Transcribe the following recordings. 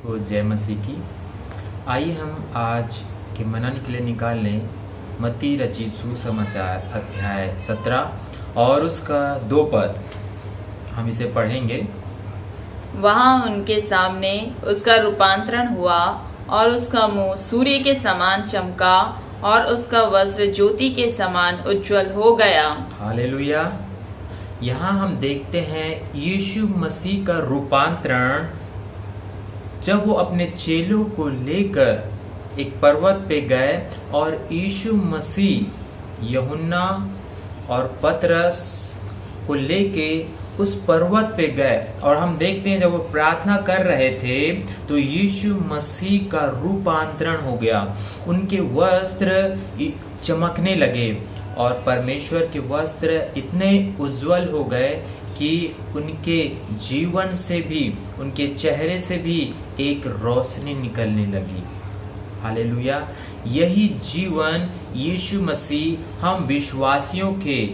को जय मसीह की। आइए हम आज के मनन के लिए निकाल लें मत्ती रचित सुसमाचार अध्याय 17 और उसका 2 पद हम इसे पढ़ेंगे। वहाँ उनके सामने उसका रूपांतरण हुआ और उसका मुंह सूर्य के समान चमका और उसका वस्त्र ज्योति के समान उज्जवल हो गया। हालेलुया। यहाँ हम देखते हैं यीशु मसीह का रूपांतरण जब वो अपने चेलों को लेकर एक पर्वत पे गए और यीशु मसीह यूहन्ना और पतरस को लेके उस पर्वत पे गए और हम देखते हैं जब वो प्रार्थना कर रहे थे तो यीशु मसीह का रूपांतरण हो गया। उनके वस्त्र चमकने लगे और परमेश्वर के वस्त्र इतने उज्जवल हो गए कि उनके जीवन से भी, उनके चेहरे से भी एक रोशनी निकलने लगी। हालेलुया। यही जीवन यीशु मसीह हम विश्वासियों के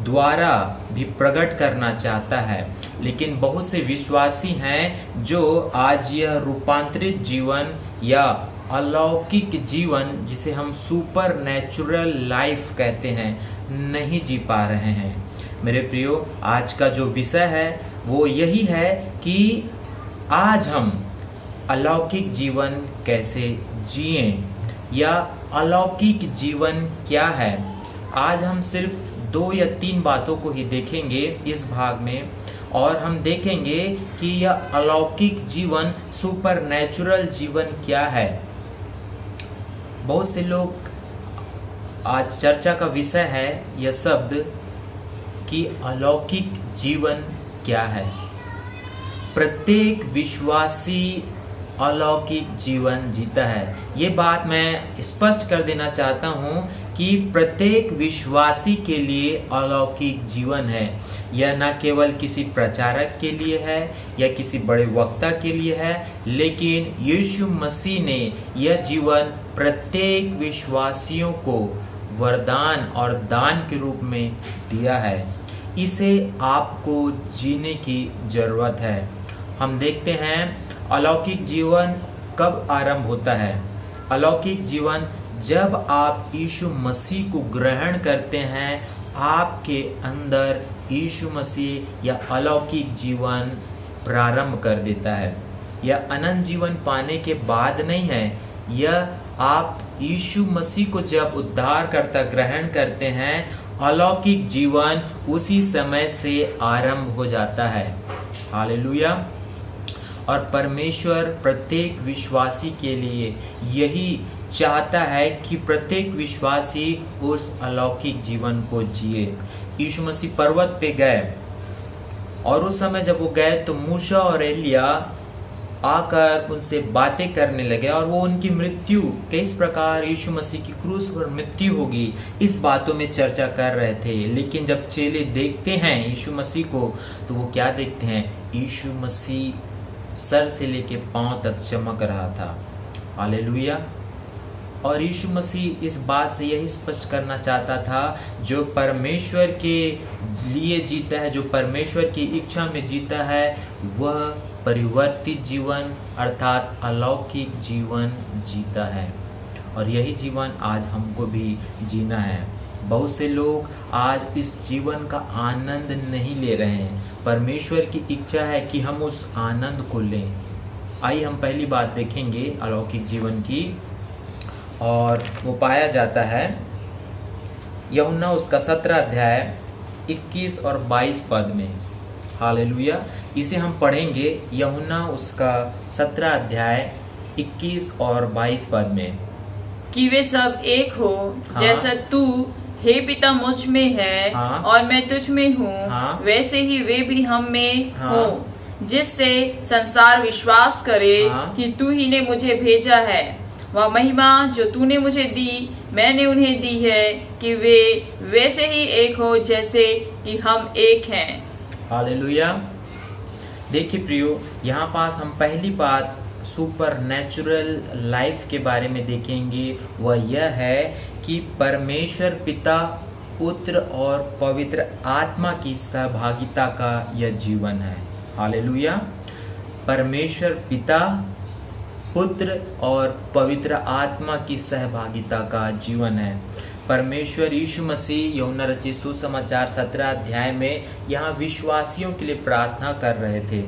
द्वारा भी प्रकट करना चाहता है, लेकिन बहुत से विश्वासी हैं जो आज यह रूपांतरित जीवन या अलौकिक जीवन जिसे हम सुपर नेचुरल लाइफ कहते हैं नहीं जी पा रहे हैं। मेरे प्रियो, आज का जो विषय है वो यही है कि आज हम अलौकिक जीवन कैसे जिएं या अलौकिक जीवन क्या है। आज हम सिर्फ 2 या 3 बातों को ही देखेंगे इस भाग में और हम देखेंगे कि यह अलौकिक जीवन, सुपर नेचुरल जीवन क्या है। बहुत से लोग आज चर्चा का विषय है यह शब्द कि अलौकिक जीवन क्या है। प्रत्येक विश्वासी अलौकिक जीवन जीता है। ये बात मैं स्पष्ट कर देना चाहता हूँ कि प्रत्येक विश्वासी के लिए अलौकिक जीवन है। यह न केवल किसी प्रचारक के लिए है या किसी बड़े वक्ता के लिए है, लेकिन यीशु मसीह ने यह जीवन प्रत्येक विश्वासियों को वरदान और दान के रूप में दिया है। इसे आपको जीने की जरूरत है। हम देखते हैं अलौकिक जीवन कब आरंभ होता है। अलौकिक जीवन जब आप यीशु मसीह को ग्रहण करते हैं, आपके अंदर यीशु मसीह या अलौकिक जीवन प्रारंभ कर देता है। यह अनंत जीवन पाने के बाद नहीं है, यह आप यीशु मसीह को जब उद्धारकर्ता ग्रहण करते हैं, अलौकिक जीवन उसी समय से आरंभ हो जाता है। हालेलुया। और परमेश्वर प्रत्येक विश्वासी के लिए यही चाहता है कि प्रत्येक विश्वासी उस अलौकिक जीवन को जिए। यीशु मसीह पर्वत पे गए और उस समय जब वो गए तो मूसा और एलिया आकर उनसे बातें करने लगे और वो उनकी मृत्यु किस प्रकार यीशु मसीह की क्रूस पर मृत्यु होगी इस बातों में चर्चा कर रहे थे। लेकिन जब चेले देखते हैं यीशु मसीह को तो वो क्या देखते हैं? यीशु मसीह सर से लेके पांव तक चमक रहा था। हालेलुया। और यीशु मसीह इस बात से यही स्पष्ट करना चाहता था, जो परमेश्वर के लिए जीता है, जो परमेश्वर की इच्छा में जीता है, वह परिवर्तित जीवन अर्थात अलौकिक जीवन जीता है। और यही जीवन आज हमको भी जीना है। बहुत से लोग आज इस जीवन का आनंद नहीं ले रहे हैं। परमेश्वर की इच्छा है कि हम उस आनंद को लें। आइए हम पहली बात देखेंगे अलौकिक जीवन की, और वो पाया जाता है यूहन्ना उसका 17 अध्याय 21 और 22 पद में। हालेलुया। इसे हम पढ़ेंगे यूहन्ना उसका 17 अध्याय 21 और 22 पद में कि वे सब एक हो, जैसा तू हे पिता मुझ में है और मैं तुझ में हूँ, वैसे ही वे भी हम में हो, जिससे संसार विश्वास करे कि तू ही ने मुझे भेजा है। वह महिमा जो तूने मुझे दी मैंने उन्हें दी है, कि वे वैसे ही एक हो जैसे कि हम एक हैं। हालेलुया। देखिए प्रियो, यहाँ पास हम पहली बात सुपर नेचुरल लाइफ के बारे में देखेंगे। वह यह है कि परमेश्वर पिता, पुत्र और पवित्र आत्मा की सहभागिता का यह जीवन है। हालेलुया। परमेश्वर पिता, पुत्र और पवित्र आत्मा की सहभागिता का जीवन है। परमेश्वर यीशु मसीह यूहन्ना रचित सुसमाचार 17 अध्याय में यहाँ विश्वासियों के लिए प्रार्थना कर रहे थे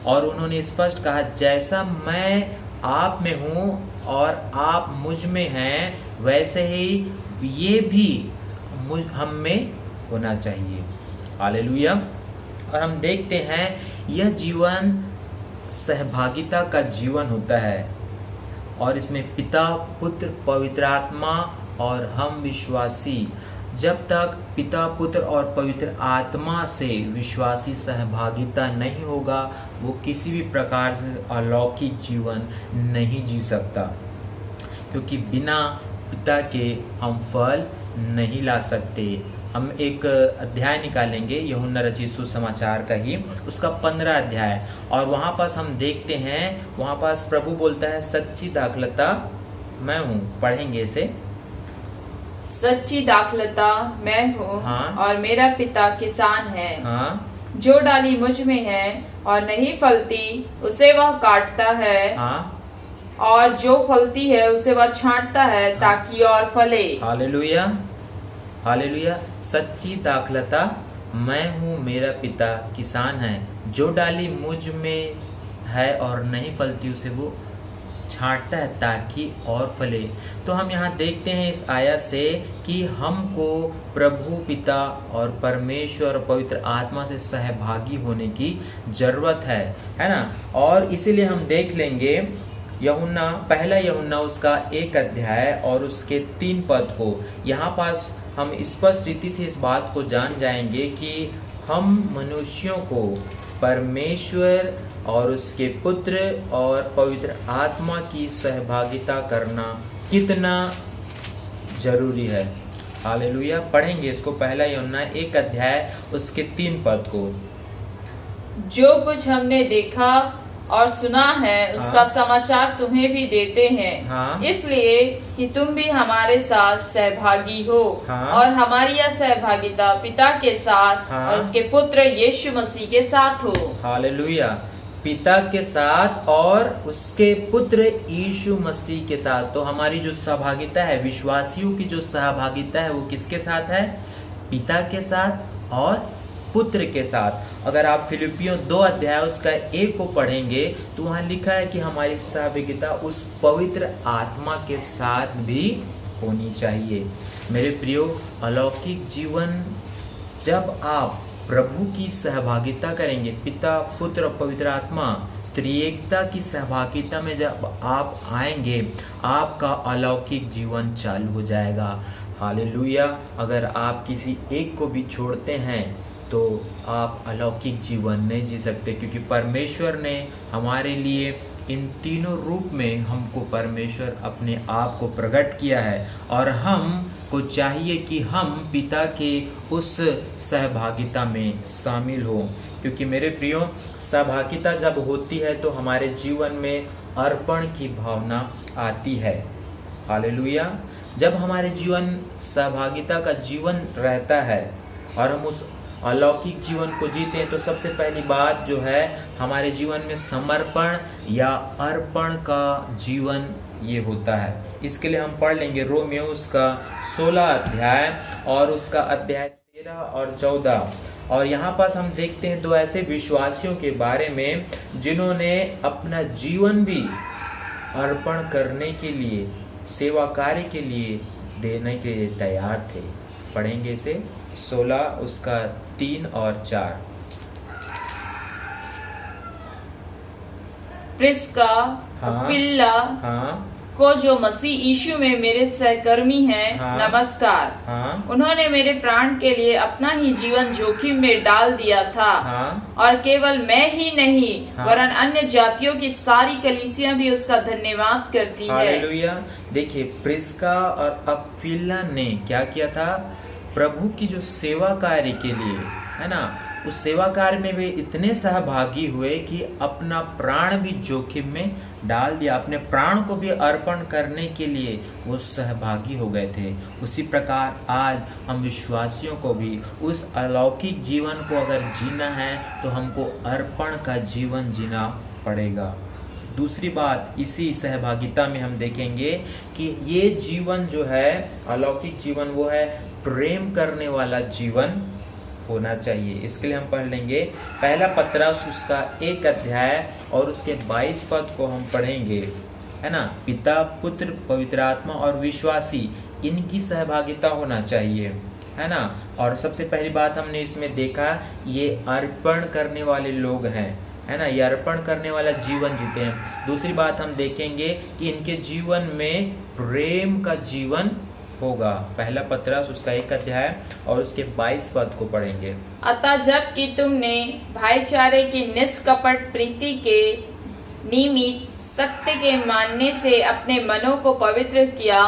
और उन्होंने स्पष्ट कहा, जैसा मैं आप में हूँ और आप मुझ में हैं, वैसे ही ये भी हम में होना चाहिए। हालेलुया। और हम देखते हैं यह जीवन सहभागिता का जीवन होता है और इसमें पिता, पुत्र, पवित्र आत्मा और हम विश्वासी, जब तक पिता, पुत्र और पवित्र आत्मा से विश्वासी सहभागिता नहीं होगा, वो किसी भी प्रकार से अलौकिक जीवन नहीं जी सकता, क्योंकि बिना पिता के हम फल नहीं ला सकते। हम एक अध्याय निकालेंगे यूहन्ना रचित सुसमाचार का ही, उसका 15 अध्याय, और वहाँ पास हम देखते हैं, वहाँ पास प्रभु बोलता है, सच्ची दाखलता मैं हूँ। पढ़ेंगे इसे। सच्ची दाखलता मैं हूँ, हाँ। और मेरा पिता किसान है। हाँ। जो डाली मुझ में है और नहीं फलती उसे वह काटता है। हाँ। और जो फलती है उसे वह छांटता है, ताकि और फले। Hallelujah, hallelujah. सच्ची दाखलता मैं हूँ, मेरा पिता किसान है। जो डाली मुझ में है और नहीं फलती उसे वो छांटता है ताकि और फले। तो हम यहाँ देखते हैं इस आयत से कि हमको प्रभु पिता और परमेश्वर पवित्र आत्मा से सहभागी होने की जरूरत है ना। और इसीलिए हम देख लेंगे पहला यूहन्ना उसका 1 अध्याय और उसके 3 पद को। यहाँ पास हम स्पष्ट रीति से इस बात को जान जाएंगे कि हम मनुष्यों को परमेश्वर और उसके पुत्र और पवित्र आत्मा की सहभागिता करना कितना जरूरी है। हालेलुया। पढ़ेंगे इसको, पहला यूहन्ना 1 अध्याय उसके 3 पद को। जो कुछ हमने देखा और सुना है उसका समाचार तुम्हें भी देते हैं, इसलिए कि तुम भी हमारे साथ सहभागी हो। और हमारी यह सहभागिता पिता के साथ और उसके पुत्र यीशु मसीह के साथ हो। हालेलुया। पिता के साथ और उसके पुत्र यीशु मसीह के साथ। तो हमारी जो सहभागिता है, विश्वासियों की जो सहभागिता है, वो किसके साथ है? पिता के साथ और पुत्र के साथ। अगर आप फिलिपियों 2 अध्याय उसका 1 को पढ़ेंगे तो वहाँ लिखा है कि हमारी सहभागिता उस पवित्र आत्मा के साथ भी होनी चाहिए। मेरे प्रियो, अलौकिक जीवन जब आप प्रभु की सहभागिता करेंगे, पिता, पुत्र और पवित्र आत्मा त्रिएकता की सहभागिता में जब आप आएंगे, आपका अलौकिक जीवन चालू हो जाएगा। हालेलुया। अगर आप किसी एक को भी छोड़ते हैं तो आप अलौकिक जीवन नहीं जी सकते, क्योंकि परमेश्वर ने हमारे लिए इन तीनों रूप में हमको परमेश्वर अपने आप को प्रकट किया है और हमको चाहिए कि हम पिता के उस सहभागिता में शामिल हो। क्योंकि मेरे प्रियो, सहभागिता जब होती है तो हमारे जीवन में अर्पण की भावना आती है। हालेलुया। जब हमारे जीवन सहभागिता का जीवन रहता है और हम उस अलौकिक जीवन को जीते हैं तो सबसे पहली बात जो है, हमारे जीवन में समर्पण या अर्पण का जीवन ये होता है। इसके लिए हम पढ़ लेंगे रोमियो उसका 16 अध्याय और उसका अध्याय 13 और 14। और यहाँ पास हम देखते हैं 2 ऐसे विश्वासियों के बारे में जिन्होंने अपना जीवन भी अर्पण करने के लिए, सेवा कार्य के लिए देने के लिए तैयार थे। पढ़ेंगे इसे 16 उसका 3 और 4। प्रिस्का, अक्विला को जो मसीह यीशु में मेरे सहकर्मी हैं, नमस्कार। उन्होंने मेरे प्राण के लिए अपना ही जीवन जोखिम में डाल दिया था। और केवल मैं ही नहीं वरन अन्य जातियों की सारी कलीसिया भी उसका धन्यवाद करती है। हालेलुया। देखिए, प्रिस्का और अक्विला ने क्या किया था? प्रभु की जो सेवा कार्य के लिए, है ना, उस सेवा कार्य में वे इतने सहभागी हुए कि अपना प्राण भी जोखिम में डाल दिया। अपने प्राण को भी अर्पण करने के लिए वो सहभागी हो गए थे। उसी प्रकार आज हम विश्वासियों को भी उस अलौकिक जीवन को अगर जीना है तो हमको अर्पण का जीवन जीना पड़ेगा। दूसरी बात इसी सहभागिता में हम देखेंगे कि ये जीवन जो है अलौकिक जीवन, वो है प्रेम करने वाला जीवन होना चाहिए। इसके लिए हम पढ़ लेंगे पहला पतरस उसका 1 अध्याय और उसके 22 पद को हम पढ़ेंगे, है ना। पिता, पुत्र, पवित्र आत्मा और विश्वासी, इनकी सहभागिता होना चाहिए, है ना। और सबसे पहली बात हमने इसमें देखा, ये अर्पण करने वाले लोग हैं, है ना। ये अर्पण करने वाला जीवन जीते हैं। दूसरी बात हम देखेंगे कि इनके जीवन में प्रेम का जीवन होगा। पहला पतरस उसका 1 अध्याय और उसके 22 पद को पढ़ेंगे। अतः जबकि तुमने भाईचारे की निष्कपट प्रीति के निमित्त सत्य के मानने से अपने मनों को पवित्र किया,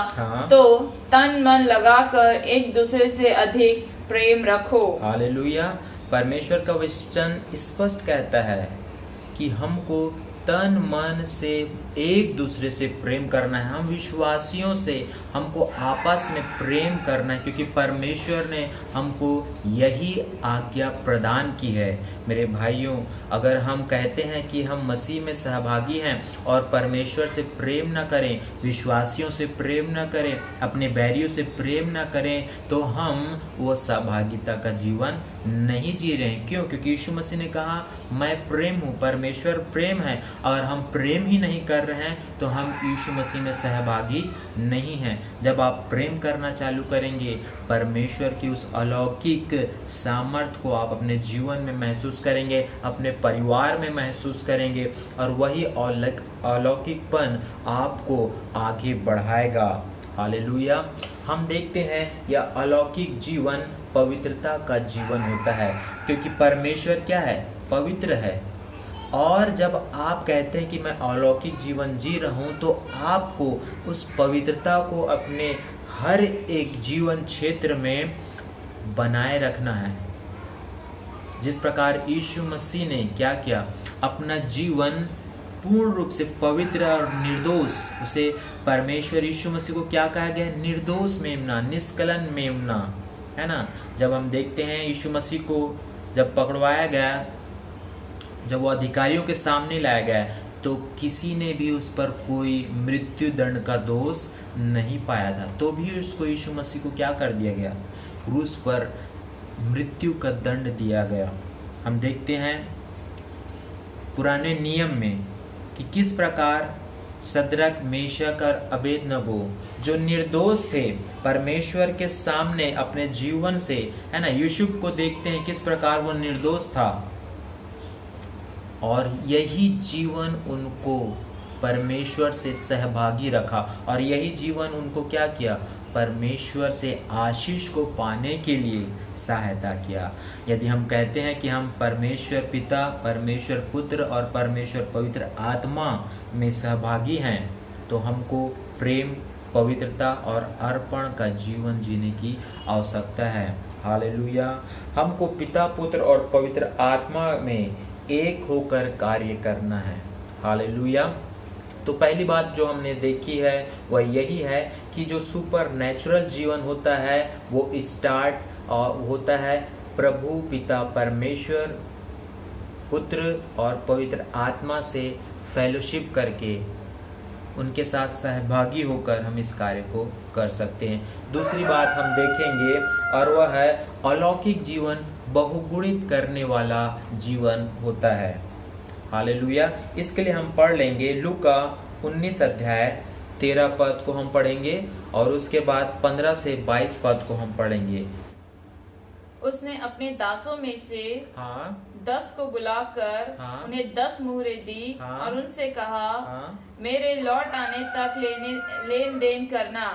तो तन मन लगाकर एक दूसरे से अधिक प्रेम रखो। हालेलुया। परमेश्वर का वचन स्पष्ट कहता है कि हमको तन मन से एक दूसरे से प्रेम करना है। हम विश्वासियों से हमको आपस में प्रेम करना है, क्योंकि परमेश्वर ने हमको यही आज्ञा प्रदान की है। मेरे भाइयों, अगर हम कहते हैं कि हम मसीह में सहभागी हैं और परमेश्वर से प्रेम न करें, विश्वासियों से प्रेम न करें, अपने बैरियों से प्रेम न करें, तो हम वो सहभागिता का जीवन नहीं जी रहे हैं। क्यों? क्योंकि यीशु मसीह ने कहा मैं प्रेम हूँ, परमेश्वर प्रेम है। अगर हम प्रेम ही नहीं कर रहे हैं तो हम यीशु मसीह में सहभागी नहीं हैं। जब आप प्रेम करना चालू करेंगे, परमेश्वर की उस अलौकिक सामर्थ्य को आप अपने जीवन में महसूस करेंगे, अपने परिवार में महसूस करेंगे, और वही अलौकिकपन आपको आगे बढ़ाएगा। हालेलुया। हम देखते हैं यह अलौकिक जीवन पवित्रता का जीवन होता है, क्योंकि परमेश्वर क्या है? पवित्र है। और जब आप कहते हैं कि मैं अलौकिक जीवन जी रहा हूँ, तो आपको उस पवित्रता को अपने हर एक जीवन क्षेत्र में बनाए रखना है। जिस प्रकार यीशु मसीह ने क्या किया, अपना जीवन पूर्ण रूप से पवित्र और निर्दोष, उसे परमेश्वर यीशु मसीह को क्या कहा गया? निर्दोष मेमना, निष्कलन मेमना, है ना। जब हम देखते हैं यीशु मसीह को जब पकड़वाया गया, जब वो अधिकारियों के सामने लाया गया, तो किसी ने भी उस पर कोई मृत्यु दंड का दोष नहीं पाया था, तो भी उसको यीशु मसीह को क्या कर दिया गया? क्रूस पर मृत्यु का दंड दिया गया। हम देखते हैं पुराने नियम में कि किस प्रकार सद्रक, मेशक और अबेदनगो जो निर्दोष थे, परमेश्वर के सामने अपने जीवन से, है ना, यूसुफ को देखते हैं किस प्रकार वो निर्दोष था, और यही जीवन उनको परमेश्वर से सहभागी रखा, और यही जीवन उनको क्या किया? परमेश्वर से आशीष को पाने के लिए सहायता किया। यदि हम कहते हैं कि हम परमेश्वर पिता, परमेश्वर पुत्र और परमेश्वर पवित्र आत्मा में सहभागी हैं, तो हमको प्रेम, पवित्रता और अर्पण का जीवन जीने की आवश्यकता है। हालेलुया। हमको पिता, पुत्र और पवित्र आत्मा में एक होकर कार्य करना है। हालेलुया। तो पहली बात जो हमने देखी है वह यही है कि जो सुपर नेचुरल जीवन होता है वो स्टार्ट होता है प्रभु पिता परमेश्वर, पुत्र और पवित्र आत्मा से फेलोशिप करके, उनके साथ सहभागी होकर हम इस कार्य को कर सकते हैं। दूसरी बात हम देखेंगे और वह है अलौकिक जीवन बहुगुणित करने वाला जीवन होता है। हालेलुया। इसके लिए हम पढ़ लेंगे लूका 19 अध्याय 13 पद को हम पढ़ेंगे और उसके बाद 15 से 22 पद को हम पढ़ेंगे। उसने अपने दासों में से 10 को बुलाकर उन्हें 10 मुहरे दी और उनसे कहा, मेरे लौट आने तक लेन देन करना।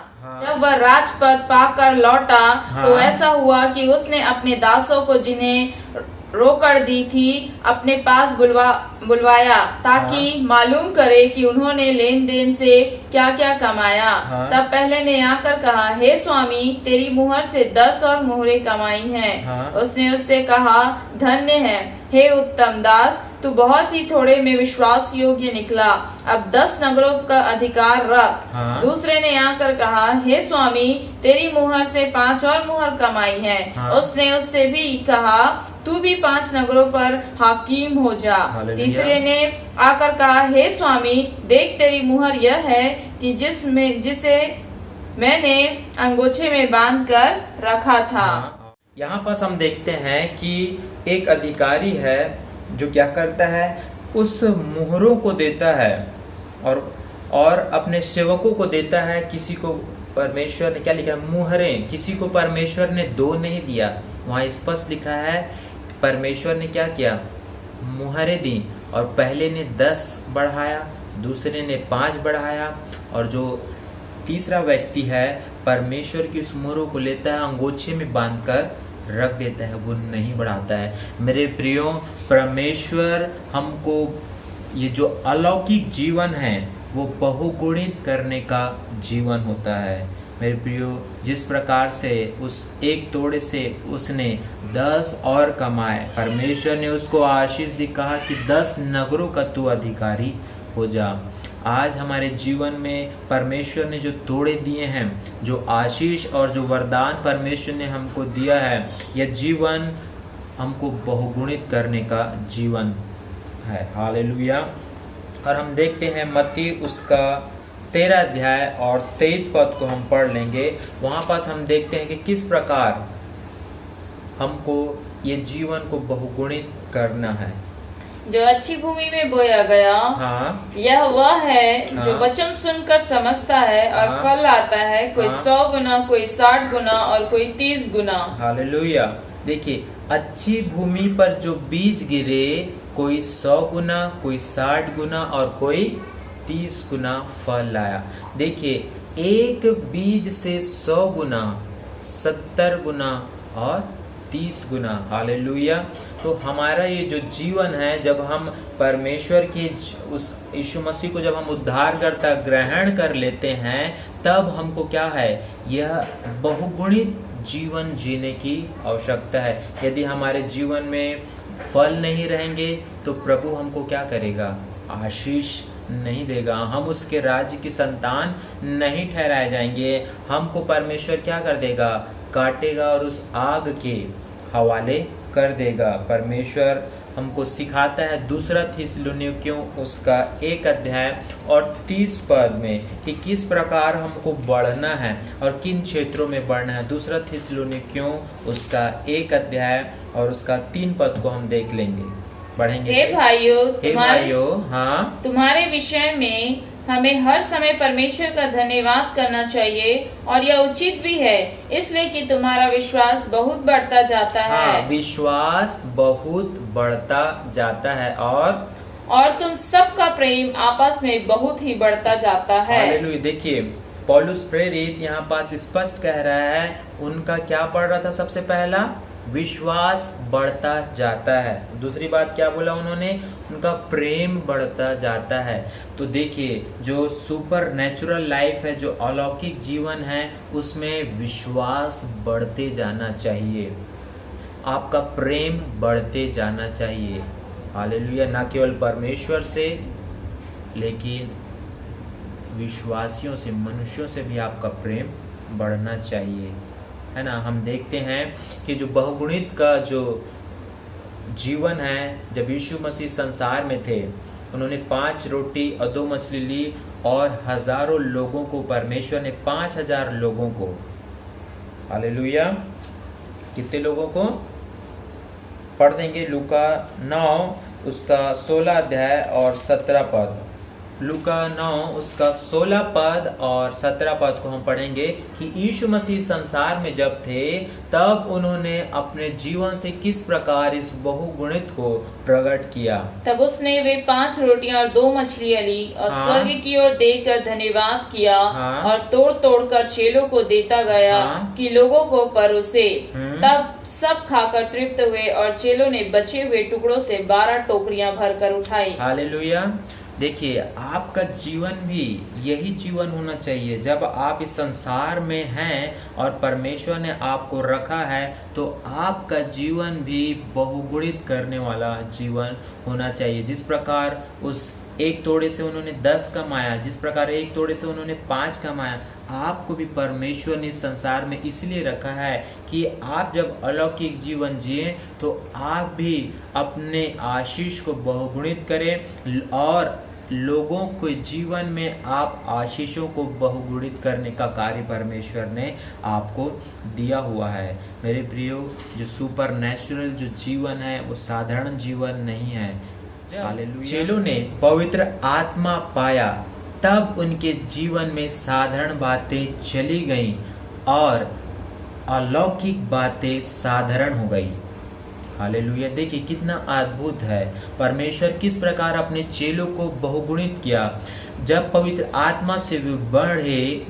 जब वह राजपद पाकर लौटा तो ऐसा हुआ कि उसने अपने दासों को जिन्हें रोकड़ दी थी अपने पास बुलवाया ताकि मालूम करे कि उन्होंने लेन देन से क्या क्या कमाया। तब पहले ने आकर कहा, हे स्वामी, तेरी मुहर से 10 और मुहरें कमाई हैं। उसने उससे कहा, धन्य है हे उत्तम दास, तू बहुत ही थोड़े में विश्वास योग्य निकला, अब 10 नगरों का अधिकार रख। हाँ। दूसरे ने आकर कहा, हे स्वामी, तेरी मुहर से 5 और मुहर कमाई है। हाँ। उसने उससे भी कहा, तू भी 5 नगरों पर हाकिम हो जा। तीसरे ने आकर कहा, हे स्वामी, देख तेरी मुहर यह है कि जिसे मैंने अंगोछे में बांध कर रखा था। हाँ। यहाँ पर हम देखते हैं कि एक अधिकारी है जो क्या करता है, उस मुहरों को देता है और अपने सेवकों को देता है। किसी को परमेश्वर ने क्या लिखा है, मुहरें, किसी को परमेश्वर ने 2 नहीं दिया, वहाँ स्पष्ट लिखा है परमेश्वर ने क्या किया, मुहरें दी। और पहले ने 10 बढ़ाया, दूसरे ने 5 बढ़ाया, और जो तीसरा व्यक्ति है परमेश्वर की उस मुहरों को लेता है, अंगोछे में बांधकर रख देता है, वो नहीं बढ़ाता है। मेरे प्रियो, परमेश्वर हमको ये जो अलौकिक जीवन है वो बहुगुणित करने का जीवन होता है। मेरे प्रियो, जिस प्रकार से उस एक तोड़े से उसने 10 और कमाए, परमेश्वर ने उसको आशीष दी, कहा कि 10 नगरों का तू अधिकारी हो जा। आज हमारे जीवन में परमेश्वर ने जो तोड़े दिए हैं, जो आशीष और जो वरदान परमेश्वर ने हमको दिया है, यह जीवन हमको बहुगुणित करने का जीवन है। हालेलुया। और हम देखते हैं मत्ती उसका 13 अध्याय और 23 पद को हम पढ़ लेंगे। वहाँ पास हम देखते हैं कि किस प्रकार हमको ये जीवन को बहुगुणित करना है। जो अच्छी भूमि में बोया गया, हाँ। यह वह है जो हाँ। वचन सुनकर समझता है और हाँ। फल आता है, कोई हाँ। 100 गुना, कोई 60 गुना और कोई 30 गुना। हालेलुया। देखिए, अच्छी भूमि पर जो बीज गिरे, कोई 100 गुना, कोई 60 गुना और कोई 30 गुना फल लाया। देखिए, एक बीज से 100 गुना, 70 गुना और 30 गुना। हालेलुया। तो हमारा ये जो जीवन है, जब हम परमेश्वर की उस यीशु मसीह को जब हम उद्धारकर्ता ग्रहण कर लेते हैं, तब हमको क्या है, यह बहुगुणित जीवन जीने की आवश्यकता है। यदि हमारे जीवन में फल नहीं रहेंगे तो प्रभु हमको क्या करेगा, आशीष नहीं देगा, हम उसके राज्य की संतान नहीं ठहराए जाएंगे। हमको परमेश्वर क्या कर देगा, काटेगा और उस आग के हवाले कर देगा। परमेश्वर हमको सिखाता है 2 थिस्सलुनीकियों उसका 1 अध्याय और 30 पद में कि किस प्रकार हमको बढ़ना है और किन क्षेत्रों में बढ़ना है। 2 थिस्सलुनीकियों उसका 1 अध्याय और उसका 3 पद को हम देख लेंगे, पढ़ेंगे। हे भाइयों, हाँ, तुम्हारे विषय में हमें हर समय परमेश्वर का धन्यवाद करना चाहिए, और यह उचित भी है, इसलिए कि तुम्हारा विश्वास बहुत बढ़ता जाता है। हाँ, विश्वास बहुत बढ़ता जाता है और तुम सबका प्रेम आपस में बहुत ही बढ़ता जाता है। हालेलुया। देखिए, पौलुस प्रेरित यहाँ पास स्पष्ट कह रहा है, उनका क्या बढ़ रहा था, सबसे पहला विश्वास बढ़ता जाता है। दूसरी बात क्या बोला उन्होंने, उनका प्रेम बढ़ता जाता है। तो देखिए, जो सुपर नेचुरल लाइफ है, जो अलौकिक जीवन है, उसमें विश्वास बढ़ते जाना चाहिए, आपका प्रेम बढ़ते जाना चाहिए। हालेलुया। ना केवल परमेश्वर से, लेकिन विश्वासियों से, मनुष्यों से भी आपका प्रेम बढ़ना चाहिए, है ना। हम देखते हैं कि जो बहुगुणित का जो जीवन है, जब यीशु मसीह संसार में थे, उन्होंने 5 रोटी और 2 मछली ली और हजारों लोगों को, परमेश्वर ने 5000 लोगों को, हालेलुया, कितने लोगों को, पढ़ देंगे लूका 9 उसका 16 अध्याय और 17 पद। लूका 9 उसका 16 पद और 17 पद को हम पढ़ेंगे कि यीशु मसीह संसार में जब थे, तब उन्होंने अपने जीवन से किस प्रकार इस बहुगुणित को प्रकट किया। तब उसने वे 5 रोटियां और 2 मछलियां ली और स्वर्ग की ओर देखकर धन्यवाद किया और तोड़ तोड़ कर चेलों को देता गया कि लोगों को परोसे। तब सब खाकर तृप्त हुए और चेलों ने बचे हुए टुकड़ों से 12 टोकरियां भरकर उठाई। हालेलुया। देखिए, आपका जीवन भी यही जीवन होना चाहिए। जब आप इस संसार में हैं और परमेश्वर ने आपको रखा है, तो आपका जीवन भी बहुगुणित करने वाला जीवन होना चाहिए। जिस प्रकार उस एक तोड़े से उन्होंने 10 कमाया, जिस प्रकार एक तोड़े से उन्होंने 5 कमाया, आपको भी परमेश्वर ने इस संसार में इसलिए रखा है कि आप जब अलौकिक जीवन जिए तो आप भी अपने आशीष को बहुगुणित करें और लोगों के जीवन में आप आशीषों को बहुगुणित करने का कार्य परमेश्वर ने आपको दिया हुआ है। मेरे प्रियो, जो सुपर नेचुरल जो जीवन है वो साधारण जीवन नहीं है। चेलों ने पवित्र आत्मा पाया, तब उनके जीवन में साधारण बातें चली गईं और अलौकिक बातें साधारण हो गई। हालेलुया। देखिए कितना अद्भुत है, परमेश्वर किस प्रकार अपने चेलों को बहुगुणित किया। जब पवित्र आत्मा से वे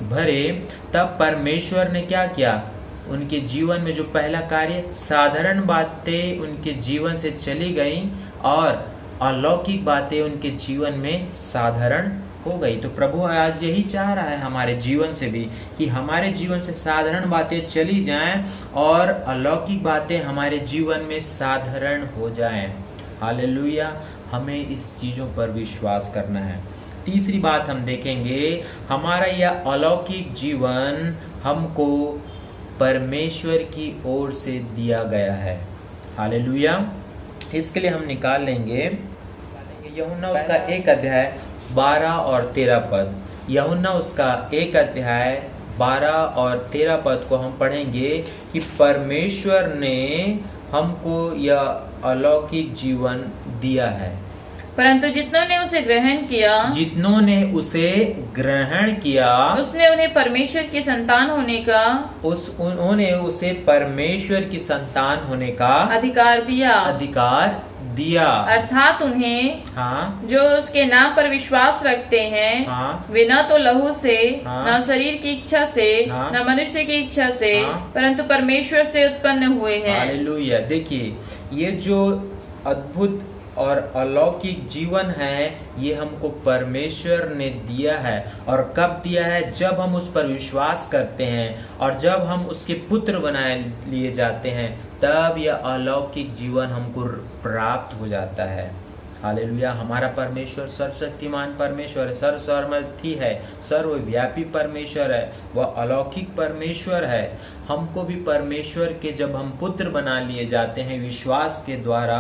भरे, तब परमेश्वर ने क्या किया, उनके जीवन में जो पहला कार्य, साधारण बातें उनके जीवन से चली गईं और अलौकिक बातें उनके जीवन में साधारण हो गई। तो प्रभु आज यही चाह रहा है हमारे जीवन से भी, कि हमारे जीवन से साधारण बातें चली जाएं और अलौकिक बातें हमारे जीवन में साधारण हो जाएं। हालेलुया। हमें इस चीज़ों पर विश्वास करना है। तीसरी बात हम देखेंगे, हमारा यह अलौकिक जीवन हमको परमेश्वर की ओर से दिया गया है। हालेलुया। इसके लिए हम निकाल लेंगे यूहन्ना उसका 1 अध्याय 12 और 13 पद। यूहन्ना उसका 1 अध्याय 12 और 13 पद को हम पढ़ेंगे कि परमेश्वर ने हमको यह अलौकिक जीवन दिया है, परंतु जितनों ने उसे ग्रहण किया उसने उन्हें परमेश्वर की संतान होने का अधिकार दिया। अर्थात उन्हें, जो उसके नाम पर विश्वास रखते हैं, वे न तो लहू से, न शरीर की इच्छा से, न मनुष्य की इच्छा से, परंतु परमेश्वर से उत्पन्न हुए हैं। हालेलुया। देखिए, ये जो अद्भुत और अलौकिक जीवन है, ये हमको परमेश्वर ने दिया है। और कब दिया है? जब हम उस पर विश्वास करते हैं और जब हम उसके पुत्र बनाए लिए जाते हैं, तब यह अलौकिक जीवन हमको प्राप्त हो जाता है। हालेलुया। हमारा परमेश्वर सर्वशक्तिमान परमेश्वर है, सर्वसमर्थी है, सर्वव्यापी परमेश्वर है, वह अलौकिक परमेश्वर है। हमको भी परमेश्वर के जब हम पुत्र बना लिए जाते हैं विश्वास के द्वारा,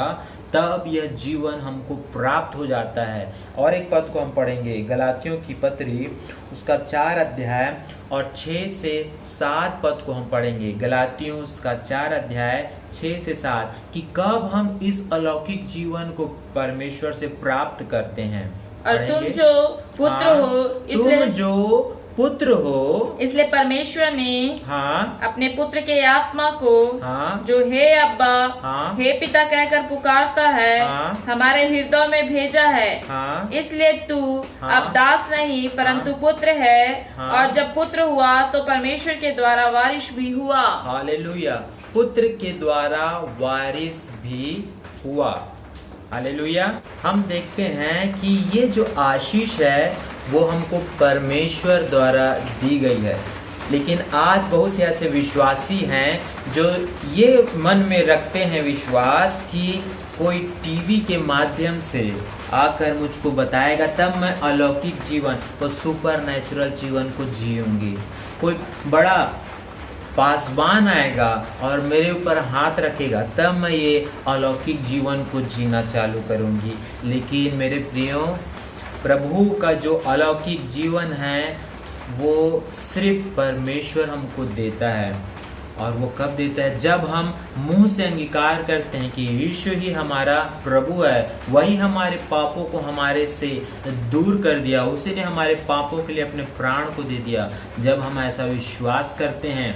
तब यह जीवन हमको प्राप्त हो जाता है। और एक पद को हम पढ़ेंगे, गलातियों की पत्री उसका 4 अध्याय और 6 से 7 पद को हम पढ़ेंगे। गलातियों उसका 4 अध्याय 6 से 7 कि कब हम इस अलौकिक जीवन को परमेश्वर से प्राप्त करते हैं। और तुम जो पुत्र हो, इसलिए परमेश्वर ने अपने पुत्र के आत्मा को, जो हे अब्बा, हे पिता कहकर पुकारता है, हमारे हृदय में भेजा है। इसलिए तू अब दास नहीं परंतु पुत्र है, और जब पुत्र हुआ तो परमेश्वर के द्वारा वारिस भी हुआ। हालेलुया। पुत्र के द्वारा वारिस भी हुआ। हालेलुया। हम देखते हैं कि ये जो आशीष है वो हमको परमेश्वर द्वारा दी गई है। लेकिन आज बहुत से ऐसे विश्वासी हैं जो ये मन में रखते हैं विश्वास कि कोई टीवी के माध्यम से आकर मुझको बताएगा, तब मैं अलौकिक जीवन, वो सुपर नेचुरल जीवन को जीऊंगी। कोई बड़ा पासवान आएगा और मेरे ऊपर हाथ रखेगा, तब मैं ये अलौकिक जीवन को जीना चालू करूंगी। लेकिन मेरे प्रियो, प्रभु का जो अलौकिक जीवन है वो सिर्फ परमेश्वर हमको देता है। और वो कब देता है? जब हम मुंह से अंगीकार करते हैं कि यीशु ही हमारा प्रभु है, वही हमारे पापों को हमारे से दूर कर दिया, उसी ने हमारे पापों के लिए अपने प्राण को दे दिया। जब हम ऐसा विश्वास करते हैं,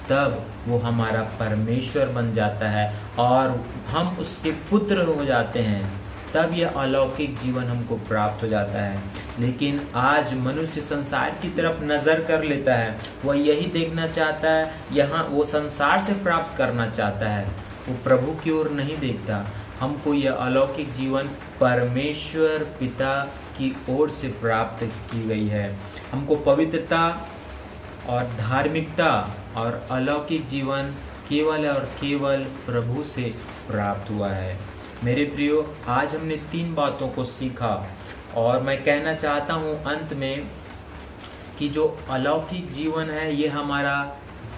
तब वो हमारा परमेश्वर बन जाता है और हम उसके पुत्र हो जाते हैं। तब यह अलौकिक जीवन हमको प्राप्त हो जाता है। लेकिन आज मनुष्य संसार की तरफ नजर कर लेता है, वह यही देखना चाहता है, यहाँ वो संसार से प्राप्त करना चाहता है, वो प्रभु की ओर नहीं देखता। हमको यह अलौकिक जीवन परमेश्वर पिता की ओर से प्राप्त की गई है। हमको पवित्रता और धार्मिकता और अलौकिक जीवन केवल और केवल प्रभु से प्राप्त हुआ है। मेरे प्रियो, आज हमने 3 बातों को सीखा और मैं कहना चाहता हूँ अंत में कि जो अलौकिक जीवन है ये हमारा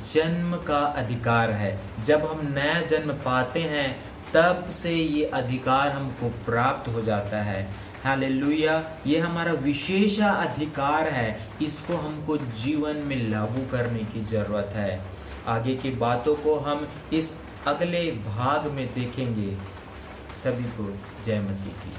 जन्म का अधिकार है। जब हम नया जन्म पाते हैं तब से ये अधिकार हमको प्राप्त हो जाता है। हालेलुया, ये हमारा विशेष अधिकार है, इसको हमको जीवन में लागू करने की ज़रूरत है। आगे की बातों को हम इस अगले भाग में देखेंगे। सभी को जय मसीह की।